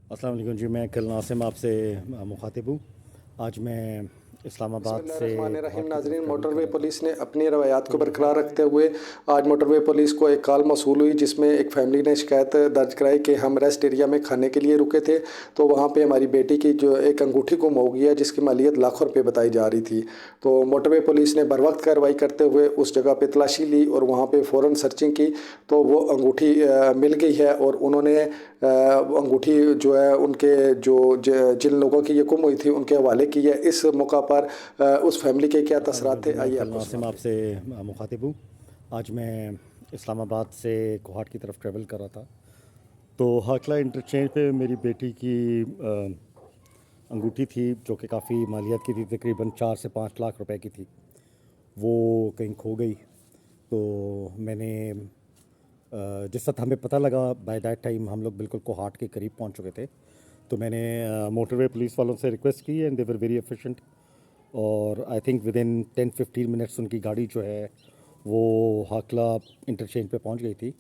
अस्सलाम वालेकुम जी, मैं कल नासिम आपसे मुखातिब हूँ। आज मैं इस्लामाबाद से बिस्मिल्लाहिर्रहमानिर्रहीम। कोहाट की नाज़रीन, तरफ ट्रैवल कर मोटरवे रहा था। पुलिस ने अपनी रवायात को बरकरार रखते हुए आज मोटरवे पुलिस को एक कॉल मौसूल हुई जिसमें एक फैमिली ने शिकायत दर्ज कराई कि हम रेस्ट एरिया में खाने के लिए रुके थे, तो वहाँ पे हमारी बेटी की जो एक अंगूठी गुम हो गई है जिसकी मालियत लाखों रुपए बताई जा रही थी। तो मोटरवे पुलिस ने बर वक्त कार्रवाई करते हुए उस जगह पे तलाशी ली और वहाँ पे फ़ौरन सर्चिंग की तो वो अंगूठी मिल गई है और उन्होंने अंगूठी जो है उनके जिन लोगों की ये गुम हुई थी उनके हवाले की है। इस मौका पर उस फैमिली के क्या अस्सलाम वालेकुम तसरात थे, जी, मैं आइए कल आपको नासिम सुनाते हैं। आपसे मुखातिब हूँ। आज मैं इस्लामाबाद से कोहाट की तरफ ट्रैवल कर रहा था, तो हाकला इंटरचेंज पे मेरी बेटी की अंगूठी थी जो कि काफ़ी मालियत की थी, तकरीबन 4 से 5 लाख रुपए की थी। वो कहीं खो गई। तो मैंने जिस वक्त हमें पता लगा, बाय दैट टाइम हम लोग बिल्कुल कोहाट के करीब पहुंच चुके थे। तो मैंने मोटरवे पुलिस वालों से रिक्वेस्ट की and they were very efficient, और I think within 10-15 minutes उनकी गाड़ी जो है वो हाकला इंटरचेंज पे पहुंच गई थी।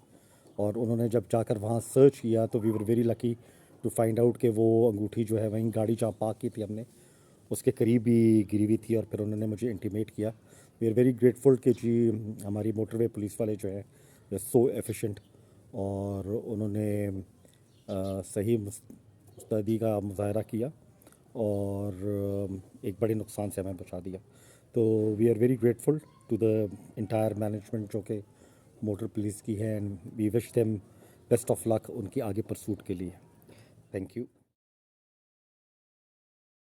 और उन्होंने जब जाकर वहाँ सर्च किया तो we were very lucky to find out कि वो अंगूठी जो है वहीं गाड़ी जहाँ पार्क की थी हमने उसके करीब ही गिरी हुई थी। और फिर उन्होंने मुझे इंटीमेट किया। वी आर वेरी ग्रेटफुल कि जी हमारी मोटरवे पुलिस वाले जो है सो एफिशिएंट, और उन्होंने सही मुस्तैदी का मुजाहरा किया और एक बड़े नुकसान से हमें बचा दिया। तो we are very grateful to the entire management जो कि मोटर पुलिस की है, and we wish them best of luck उनकी आगे परसूट के लिए। Thank you.